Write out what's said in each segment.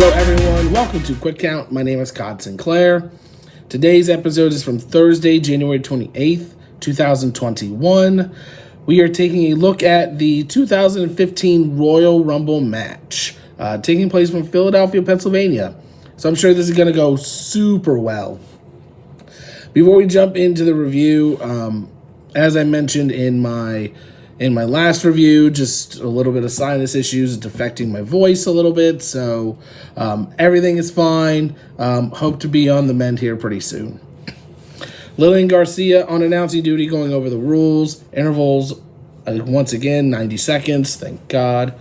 Hello everyone, welcome to Quick Count. My name is Codd Sinclair. Today's episode is from Thursday, January 28th, 2021. We are taking a look at the 2015 Royal Rumble match, taking place from Philadelphia, Pennsylvania. So I'm sure this is going to go super well. Before we jump into the review, as I mentioned in my last review, just a little bit of sinus issues. It's affecting my voice a little bit, so everything is fine. Hope to be on the mend here pretty soon. Lillian Garcia on announcing duty, going over the rules. Intervals, once again, 90 seconds, thank God.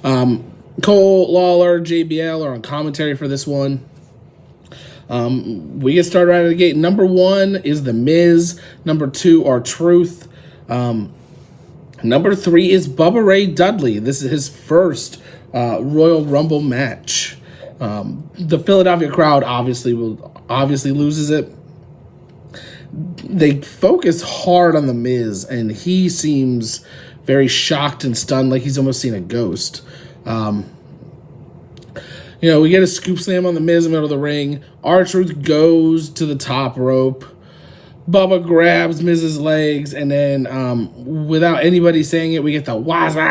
Cole, Lawler, JBL are on commentary for this one. We get started right out of the gate. Number 1 is The Miz. Number 2 are Truth. Number 3 is Bubba Ray Dudley. This is his first Royal Rumble match. The Philadelphia crowd obviously loses it. They focus hard on The Miz, and he seems very shocked and stunned, like he's almost seen a ghost. We get a scoop slam on The Miz in the middle of the ring. R-Truth goes to the top rope. Bubba grabs Miz's legs, and then without anybody saying it, we get the waza.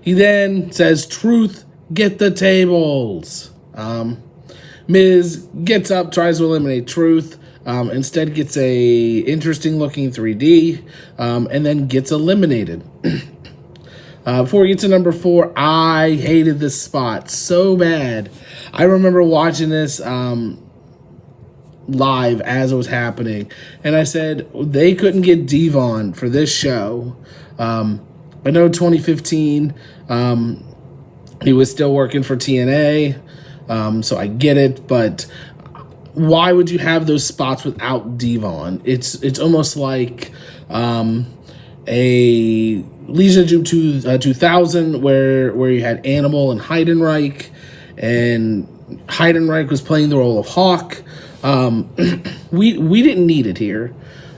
He then says, "Truth, get the tables." Miz gets up, tries to eliminate Truth. Instead gets a interesting looking 3D, and then gets eliminated. Before we get to number 4, I hated this spot so bad. I remember watching this live as it was happening, and I said they couldn't get Devon for this show. I know 2015 he was still working for TNA, so I get it, but why would you have those spots without Devon? It's almost like a Legion of Doom 2000 where you had Animal and Heidenreich, and Heidenreich was playing the role of Hawk. We didn't need it here.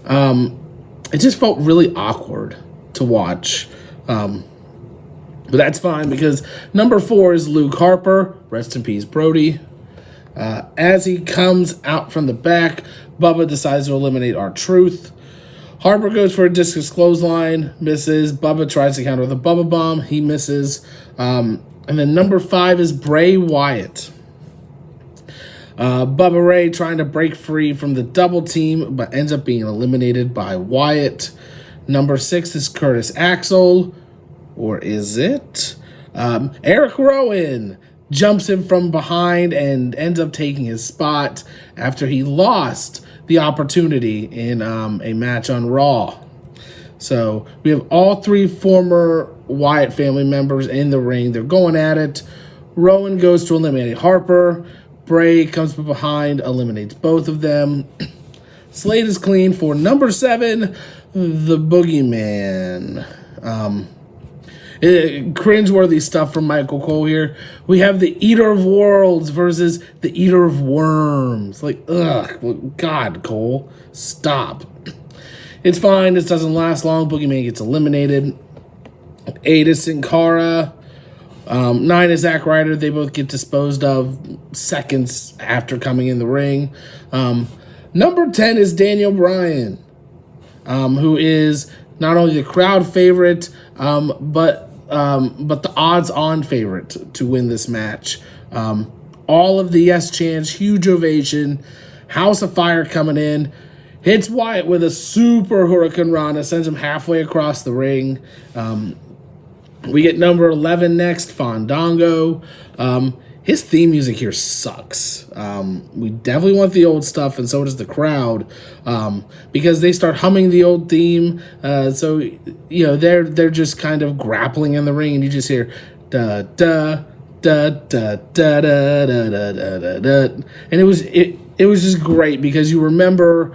It just felt really awkward to watch. But that's fine, because number 4 is Luke Harper. Rest in peace, Brody. As he comes out from the back, Bubba decides to eliminate R-Truth. Harper goes for a discus clothesline, misses. Bubba tries to counter with a Bubba Bomb. He misses. And then number 5 is Bray Wyatt. Bubba Ray trying to break free from the double team, but ends up being eliminated by Wyatt. Number 6 is Curtis Axel. Or is it? Eric Rowan jumps him from behind and ends up taking his spot after he lost the opportunity in a match on Raw. So we have all 3 former Wyatt family members in the ring. They're going at it. Rowan goes to eliminate Harper. Bray comes from behind, eliminates both of them. Slate is clean for number 7, the Boogeyman. Cringeworthy stuff from Michael Cole here. We have the Eater of Worlds versus the Eater of Worms. God, Cole, stop. It's fine. This doesn't last long. Boogeyman gets eliminated. 8 is Sin Cara. 9 is Zack Ryder. They both get disposed of seconds after coming in the ring. Number 10 is Daniel Bryan, who is not only the crowd favorite, but the odds-on favorite to win this match. All of the yes chants, huge ovation, House of Fire coming in, hits Wyatt with a super Hurricane Rana, sends him halfway across the ring. We get number 11 next, Fandango. His theme music here sucks. We definitely want the old stuff, and so does the crowd, because they start humming the old theme. So they're just kind of grappling in the ring, and you just hear da da da da da da da da da da, and it was just great, because you remember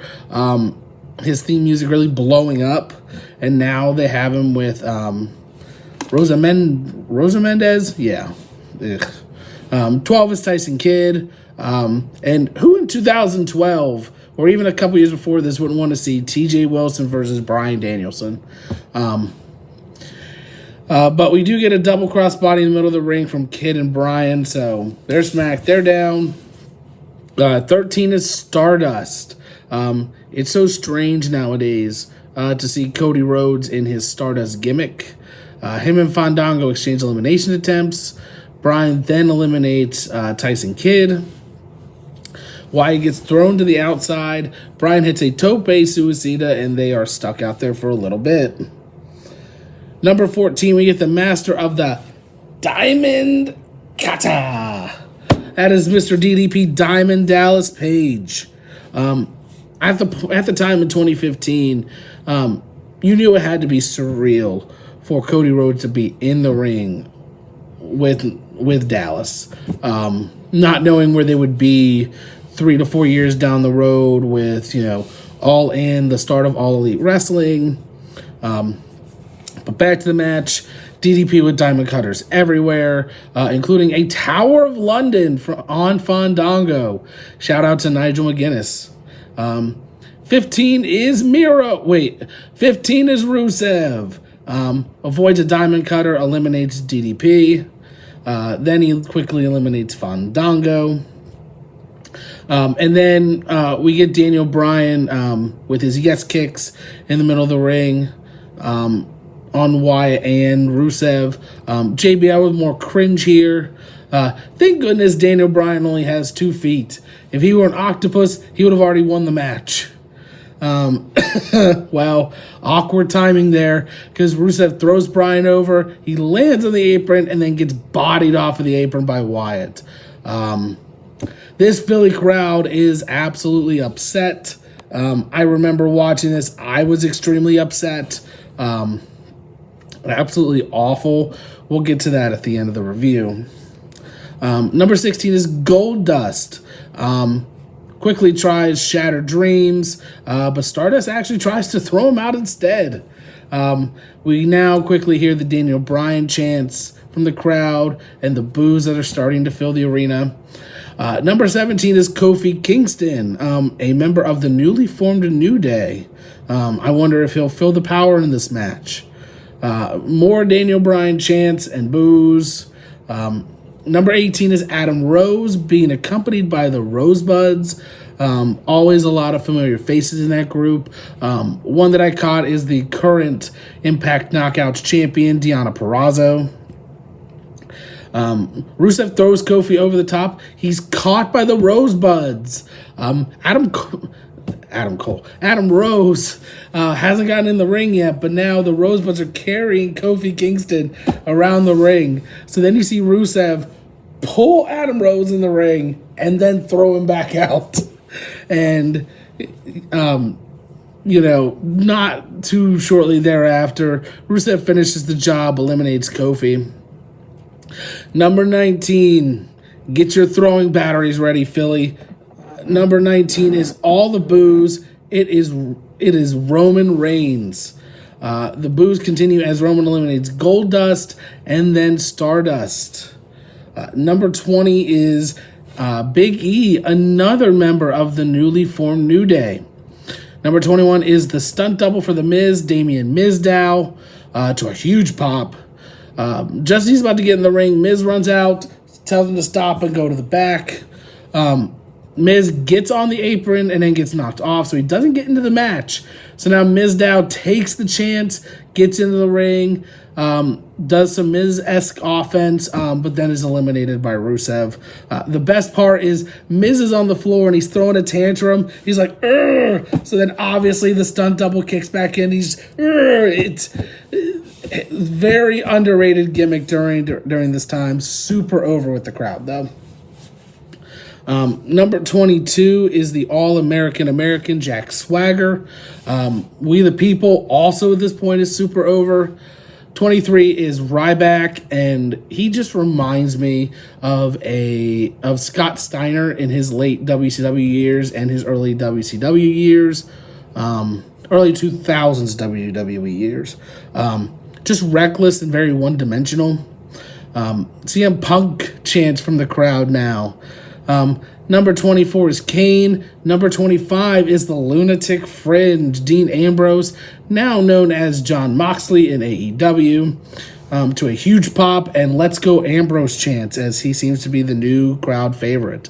his theme music really blowing up, and now they have him with Rosa Mendez, yeah. Ugh. 12 is Tyson Kidd, and who in 2012, or even a couple years before this, wouldn't want to see TJ Wilson versus Bryan Danielson. But we do get a double crossbody in the middle of the ring from Kidd and Bryan, so they're smacked. They're down. 13 is Stardust. It's so strange nowadays to see Cody Rhodes in his Stardust gimmick. Him and Fandango exchange elimination attempts. Bryan then eliminates Tyson Kidd. Wyatt gets thrown to the outside. Bryan hits a tope suicida, and they are stuck out there for a little bit. Number 14, we get the master of the Diamond Kata. That is Mr. DDP Diamond Dallas Page. At the time in 2015, you knew it had to be surreal for Cody Rhodes to be in the ring with Dallas, not knowing where they would be 3 to 4 years down the road with, All In, the start of All Elite Wrestling. But back to the match, DDP with diamond cutters everywhere, including a Tower of London on Fandango. Shout out to Nigel McGuinness. 15 is 15 is Rusev. Avoids a diamond cutter, eliminates DDP. Then he quickly eliminates Fandango. And then we get Daniel Bryan with his yes kicks in the middle of the ring on Wyatt and Rusev. JBL with more cringe here. Thank goodness Daniel Bryan only has 2 feet. If he were an octopus, he would have already won the match. Well, awkward timing there because Rusev throws Bryan over. He lands on the apron and then gets bodied off of the apron by Wyatt. This Philly crowd is absolutely upset. I remember watching this. I was extremely upset. Absolutely awful. We'll get to that at the end of the review. Number 16 is Goldust. Quickly tries Shattered Dreams, but Stardust actually tries to throw him out instead. We now quickly hear the Daniel Bryan chants from the crowd and the boos that are starting to fill the arena. Number 17 is Kofi Kingston, a member of the newly formed New Day. I wonder if he'll feel the power in this match. More Daniel Bryan chants and boos. Number 18 is Adam Rose, being accompanied by the Rosebuds. Always a lot of familiar faces in that group. One that I caught is the current Impact Knockouts champion, Deonna Purrazzo. Rusev throws Kofi over the top. He's caught by the Rosebuds. Adam Rose hasn't gotten in the ring yet, but now the Rosebuds are carrying Kofi Kingston around the ring. So then you see Rusev pull Adam Rose in the ring and then throw him back out. And, not too shortly thereafter, Rusev finishes the job, eliminates Kofi. Number 19, get your throwing batteries ready, Philly. Number 19 is all the boos. It is Roman Reigns. The boos continue as Roman eliminates Goldust and then Stardust. Number 20 is Big E, another member of the newly formed New Day. Number 21 is the stunt double for The Miz, Damian Mizdow, to a huge pop. Just as he's about to get in the ring, Miz runs out, tells him to stop and go to the back. Miz gets on the apron and then gets knocked off, so he doesn't get into the match. So now Mizdow takes the chance, gets into the ring, does some Miz-esque offense, but then is eliminated by Rusev. The best part is Miz is on the floor and he's throwing a tantrum. He's like, "Urgh!" So then obviously the stunt double kicks back in. He's, it's very underrated gimmick during this time. Super over with the crowd though. Number 22 is the All-American Jack Swagger. We the People also at this point is super over. 23 is Ryback, and he just reminds me of Scott Steiner in his late WCW years and his early WCW years, early 2000s WWE years. Just reckless and very one-dimensional. CM Punk chants from the crowd now. Number 24 is Kane. Number 25 is the Lunatic Fringe, Dean Ambrose, now known as Jon Moxley in AEW. to a huge pop and "Let's Go Ambrose" chants, as he seems to be the new crowd favorite.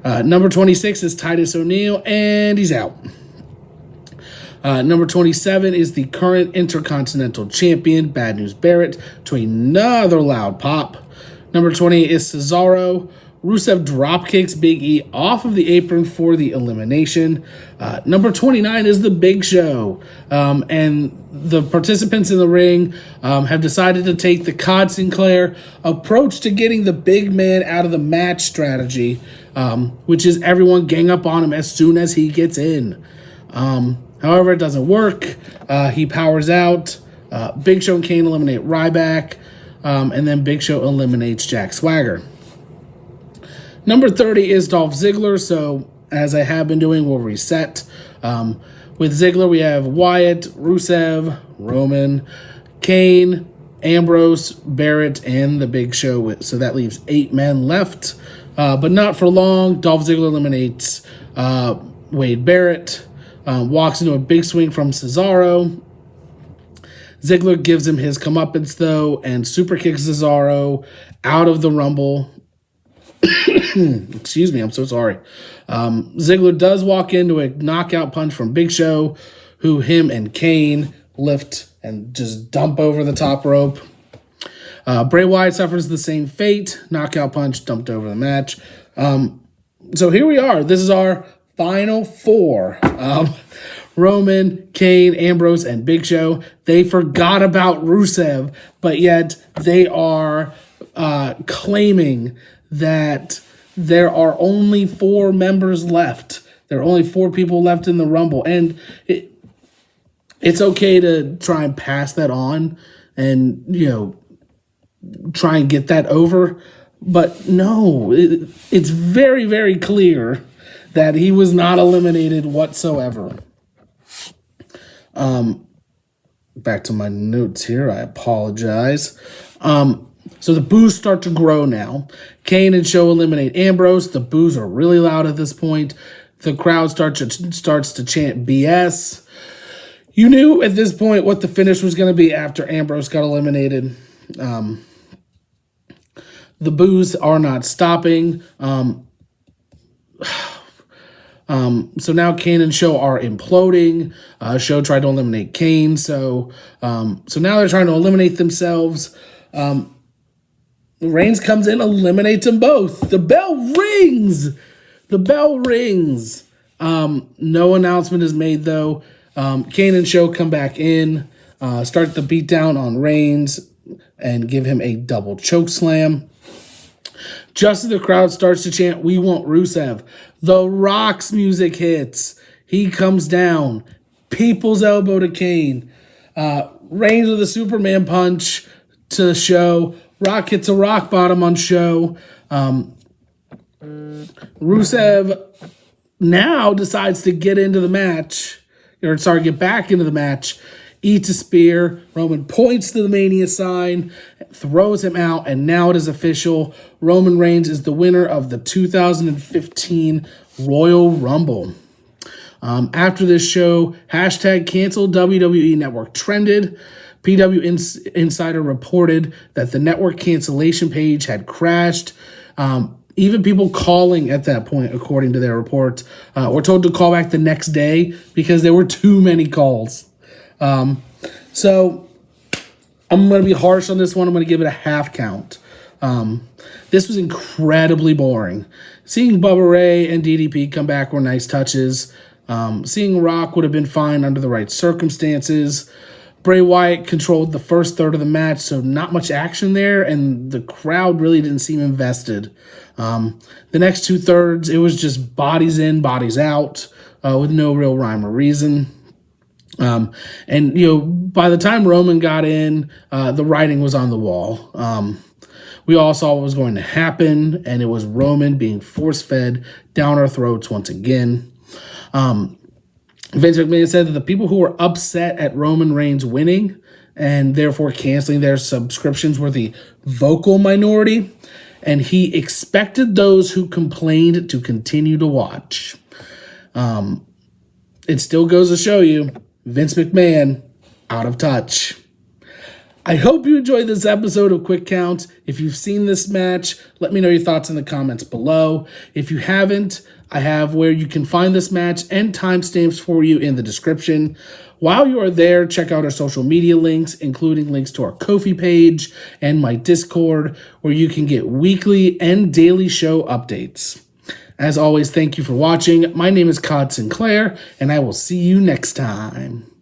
Number 26 is Titus O'Neil, and he's out. Number 27 is the current Intercontinental Champion, Bad News Barrett, to another loud pop. Number 28 is Cesaro. Rusev dropkicks Big E off of the apron for the elimination. Number 29 is The Big Show. And the participants in the ring have decided to take the Codd Sinclair approach to getting the big man out of the match strategy, which is everyone gang up on him as soon as he gets in. However, it doesn't work. He powers out. Big Show and Kane eliminate Ryback. And then Big Show eliminates Jack Swagger. Number 30 is Dolph Ziggler. So, as I have been doing, we'll reset. With Ziggler, we have Wyatt, Rusev, Roman, Kane, Ambrose, Barrett, and the Big Show. So that leaves 8 men left. But not for long. Dolph Ziggler eliminates Wade Barrett. Walks into a big swing from Cesaro. Ziggler gives him his comeuppance, though, and super kicks Cesaro out of the Rumble. Excuse me, I'm so sorry. Ziggler does walk into a knockout punch from Big Show, who him and Kane lift and just dump over the top rope. Bray Wyatt suffers the same fate. Knockout punch, dumped over the match. So here we are. This is our final 4. Roman, Kane, Ambrose, and Big Show. They forgot about Rusev, but yet they are claiming that there are only 4 members left. There are only 4 people left in the Rumble. And it's okay to try and pass that on and, try and get that over. But no, it's very, very clear that he was not eliminated whatsoever. Back to my notes here. I apologize. So the boos start to grow now. Kane and Show eliminate Ambrose. The boos are really loud at this point. The crowd starts to chant BS. You knew at this point what the finish was going to be after Ambrose got eliminated. The boos are not stopping. So now Kane and Show are imploding. Show tried to eliminate Kane, so now they're trying to eliminate themselves. Reigns comes in, eliminates them both. The bell rings. No announcement is made, though. Kane and Show come back in, start the beatdown on Reigns, and give him a double choke slam. Just as the crowd starts to chant, "We want Rusev," The Rock's music hits. He comes down. People's elbow to Kane. Reigns with a Superman punch to Show. Rock hits a rock bottom on Show. Rusev now decides to get into the match. Get back into the match. Eats a spear. Roman points to the Mania sign, throws him out, and now it is official. Roman Reigns is the winner of the 2015 Royal Rumble. After this show, #cancel WWE Network trended. PW Insider reported that the network cancellation page had crashed. Even people calling at that point, according to their reports, were told to call back the next day because there were too many calls. So I'm going to be harsh on this one. I'm going to give it a half count. This was incredibly boring. Seeing Bubba Ray and DDP come back were nice touches. Seeing Rock would have been fine under the right circumstances. Bray Wyatt controlled the first third of the match, so not much action there, and the crowd really didn't seem invested. The next 2/3, it was just bodies in, bodies out, with no real rhyme or reason. By the time Roman got in, the writing was on the wall. We all saw what was going to happen, and it was Roman being force-fed down our throats once again. Vince McMahon said that the people who were upset at Roman Reigns winning and therefore canceling their subscriptions were the vocal minority, and he expected those who complained to continue to watch. It still goes to show you, Vince McMahon, out of touch. I hope you enjoyed this episode of Quick Count. If you've seen this match, let me know your thoughts in the comments below. If you haven't, I have where you can find this match and timestamps for you in the description. While you are there, check out our social media links, including links to our Ko-fi page and my Discord, where you can get weekly and daily show updates. As always, thank you for watching. My name is Codd Sinclair, and I will see you next time.